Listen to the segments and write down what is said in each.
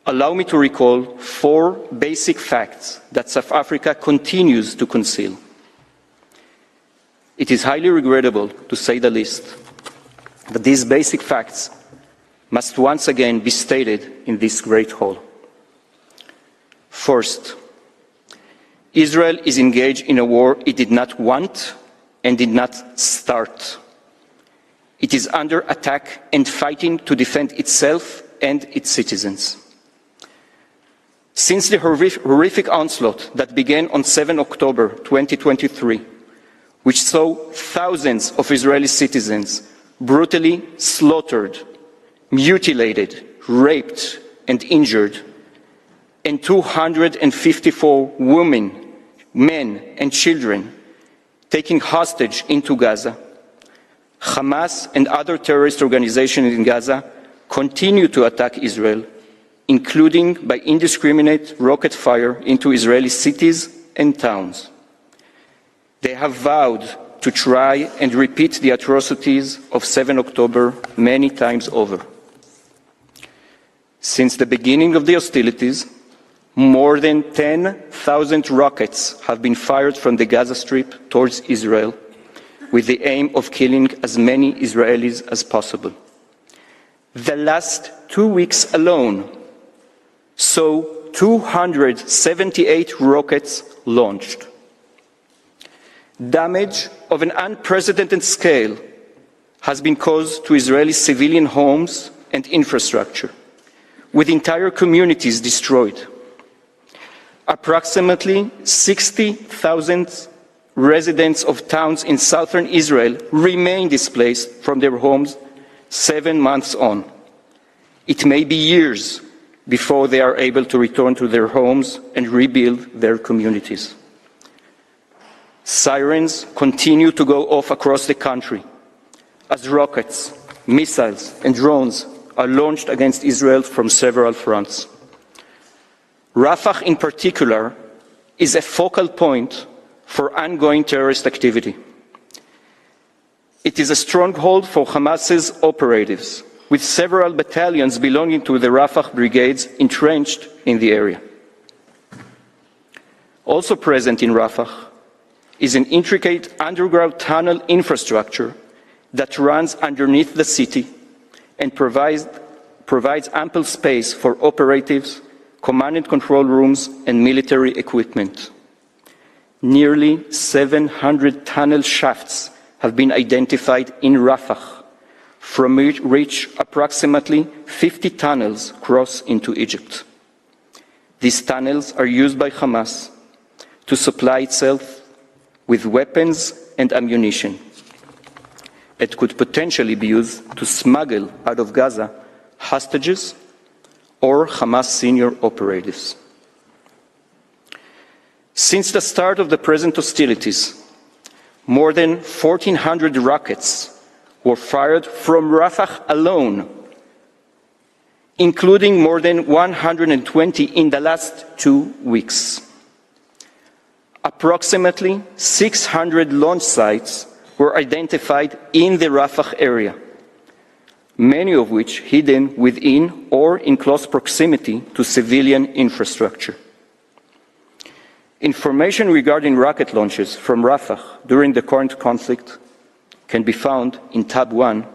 allow me to recall 4 basic facts that South Africa continues to conceal. It is highly regrettable, to say the least, that these basic facts must once again be stated in this great hall. First, Israel is engaged in a war it did not want and did not start. It is under attack and fighting to defend itself and its citizens. Since the horrific onslaught that began on 7 October 2023, which saw thousands of Israeli citizens brutally slaughtered, mutilated, raped, and injured, and 254 women, men, and children taken hostage into Gaza, Hamas and other terrorist organizations in Gaza continue to attack Israel, including by indiscriminate rocket fire into Israeli cities and towns. They have vowed to try and repeat the atrocities of 7 October many times over. Since the beginning of the hostilities, more than 10,000 rockets have been fired from the Gaza Strip towards Israel, with the aim of killing as many Israelis as possible. The last 2 weeks alone saw 278 rockets launched. Damage of an unprecedented scale has been caused to Israeli civilian homes and infrastructure, with entire communities destroyed. Approximately 60,000 residents of towns in southern Israel remain displaced from their homes 7 months on. It may be years before they are able to return to their homes and rebuild their communities. Sirens continue to go off across the country as rockets, missiles, and drones are launched against Israel from several fronts. Rafah, in particular, is a focal point for ongoing terrorist activity. It is a stronghold for Hamas's operatives, with several battalions belonging to the Rafah brigades entrenched in the area. Also present in Rafah is an intricate underground tunnel infrastructure that runs underneath the city and provides ample space for operatives, command and control rooms, and military equipment. Nearly 700 tunnel shafts have been identified in Rafah, from which approximately 50 tunnels cross into Egypt. These tunnels are used by Hamas to supply itself with weapons and ammunition. It could potentially be used to smuggle out of Gaza hostages or Hamas senior operatives. Since the start of the present hostilities, more than 1,400 rockets were fired from Rafah alone, including more than 120 in the last 2 weeks. Approximately 600 launch sites were identified in the Rafah area, many of which hidden within or in close proximity to civilian infrastructure. Information regarding rocket launches from Rafah during the current conflict can be found in tab 1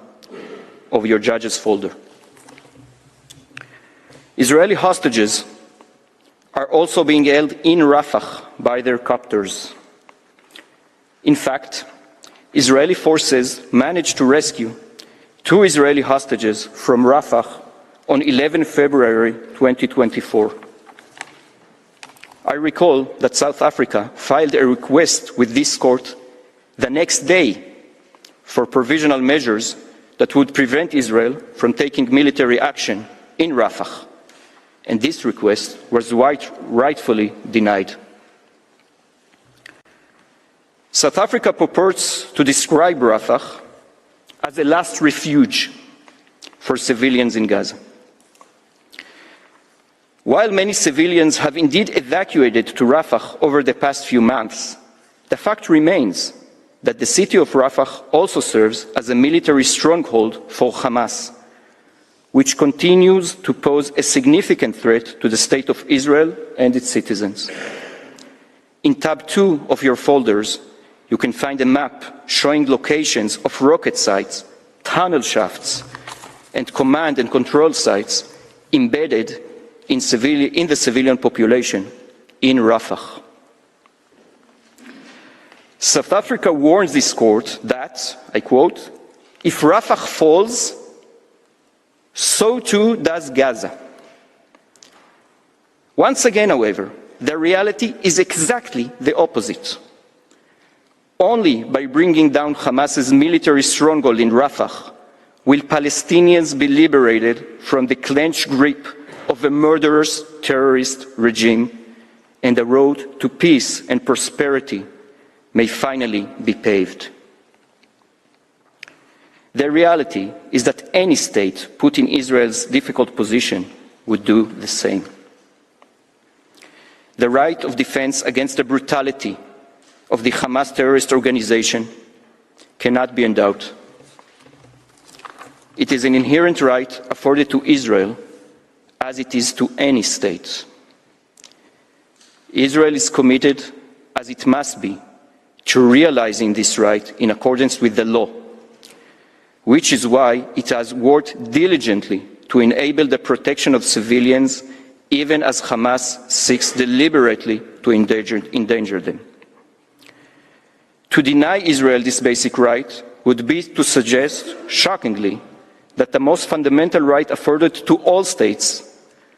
of your judges folder. Israeli hostages are also being held in Rafah by their captors. In fact, Israeli forces managed to rescue 2 Israeli hostages from Rafah on 11 February 2024. I recall that South Africa filed a request with this court the next day for provisional measures that would prevent Israel from taking military action in Rafah, and this request was rightfully denied. South Africa purports to describe Rafah as a last refuge for civilians in Gaza. While many civilians have indeed evacuated to Rafah over the past few months, the fact remains that the city of Rafah also serves as a military stronghold for Hamas, which continues to pose a significant threat to the State of Israel and its citizens. In tab 2 of your folders, you can find a map showing locations of rocket sites, tunnel shafts, and command and control sites embedded in the civilian population in Rafah. South Africa warns this court that, I quote, "If Rafah falls, so too does Gaza." Once again, however, the reality is exactly the opposite. Only by bringing down Hamas's military stronghold in Rafah will Palestinians be liberated from the clenched grip of a murderous terrorist regime, and the road to peace and prosperity may finally be paved. The reality is that any state put in Israel's difficult position would do the same. The right of defense against the brutality of the Hamas terrorist organization cannot be endowed. It is an inherent right afforded to Israel as it is to any state. Israel is committed, as it must be, to realizing this right in accordance with the law, which is why it has worked diligently to enable the protection of civilians, even as Hamas seeks deliberately to endanger them. To deny Israel this basic right would be to suggest, shockingly, that the most fundamental right afforded to all states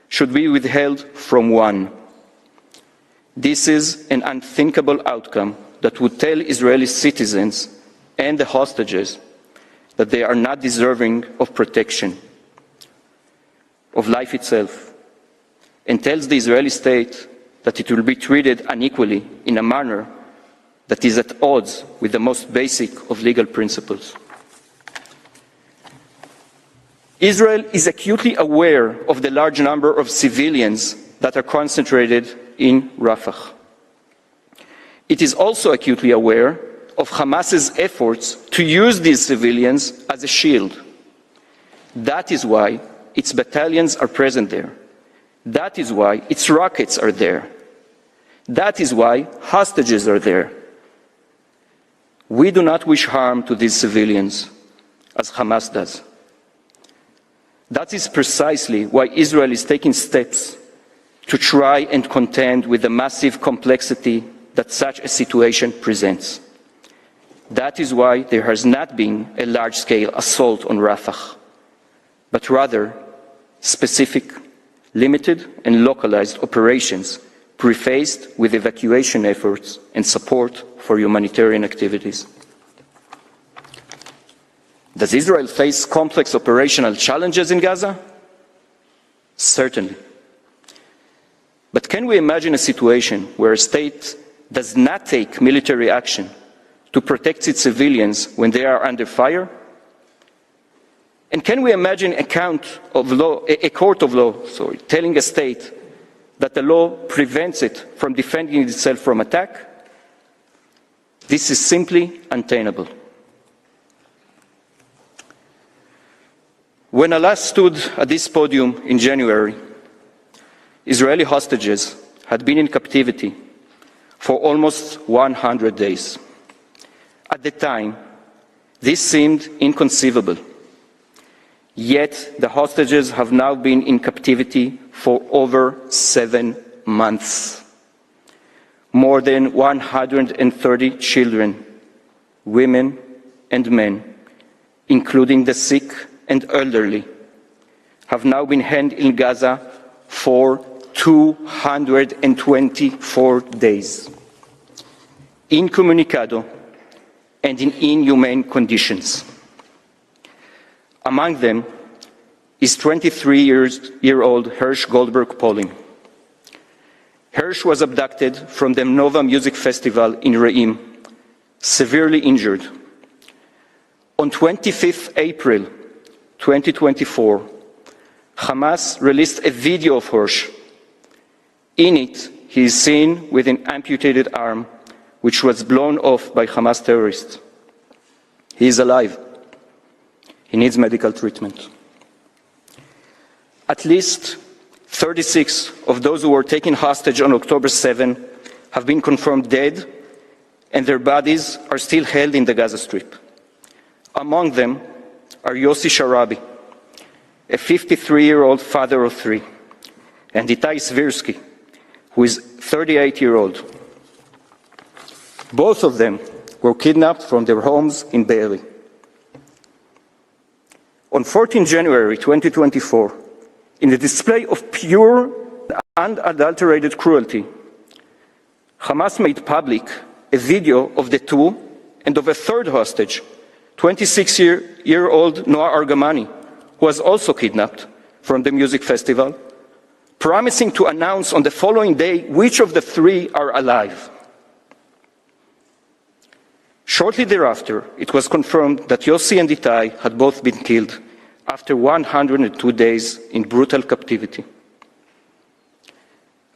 should be withheld from one. This is an unthinkable outcome that would tell Israeli citizens and the hostages that they are not deserving of protection, of life itself, and tells the Israeli state that it will be treated unequally in a manner that is at odds with the most basic of legal principles. Israel is acutely aware of the large number of civilians that are concentrated in Rafah. It is also acutely aware of Hamas's efforts to use these civilians as a shield. That is why its battalions are present there. That is why its rockets are there. That is why hostages are there. We do not wish harm to these civilians, as Hamas does. That is precisely why Israel is taking steps to try and contend with the massive complexity that such a situation presents. That is why there has not been a large-scale assault on Rafah, but rather specific, limited and localized operations prefaced with evacuation efforts and support for humanitarian activities. Does Israel face complex operational challenges in Gaza? Certainly. But can we imagine a situation where a state does not take military action to protect its civilians when they are under fire? And can we imagine a court of law telling a state that the law prevents it from defending itself from attack? This is simply untenable. When I last stood at this podium in January, Israeli hostages had been in captivity for almost 100 days. At the time, this seemed inconceivable. Yet the hostages have now been in captivity for over 7 months. More than 130 children, women and men, including the sick and elderly, have now been held in Gaza for 224 days, incommunicado and in inhumane conditions. Among them is 23-year-old Hersh Goldberg Polin. Hersh was abducted from the Nova Music Festival in Re'im, severely injured. On 25th April 2024, Hamas released a video of Hersh. In it, he is seen with an amputated arm, which was blown off by Hamas terrorists. He is alive. He needs medical treatment. At least 36 of those who were taken hostage on October 7 have been confirmed dead, and their bodies are still held in the Gaza Strip. Among them are Yossi Sharabi, a 53-year-old father of three, and Itai Svirsky, who is 38-year-old. Both of them were kidnapped from their homes in Be'eri. On 14 January 2024, in a display of pure, unadulterated cruelty, Hamas made public a video of the two and of a third hostage, 26-year-old Noah Argamani, who was also kidnapped from the music festival, promising to announce on the following day which of the three are alive. Shortly thereafter, it was confirmed that Yossi and Itai had both been killed after 102 days in brutal captivity.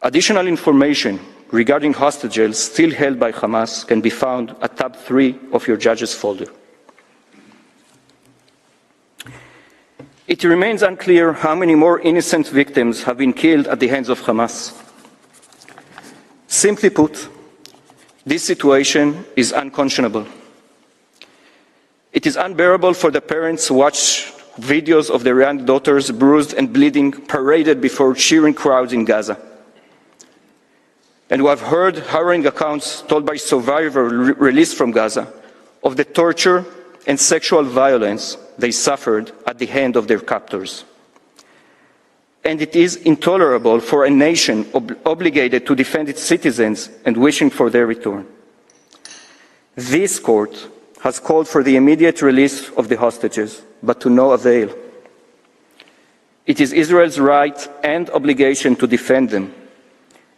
Additional information regarding hostages still held by Hamas can be found at tab 3 of your Judges folder. It remains unclear how many more innocent victims have been killed at the hands of Hamas. Simply put, this situation is unconscionable. It is unbearable for the parents who watch videos of their young daughters bruised and bleeding paraded before cheering crowds in Gaza, and who have heard harrowing accounts told by survivors released from Gaza of the torture and sexual violence they suffered at the hand of their captors. And it is intolerable for a nation obligated to defend its citizens and wishing for their return. This court has called for the immediate release of the hostages, but to no avail. It is Israel's right and obligation to defend them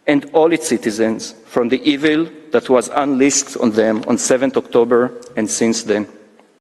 and all its citizens from the evil that was unleashed on them on 7th October and since then.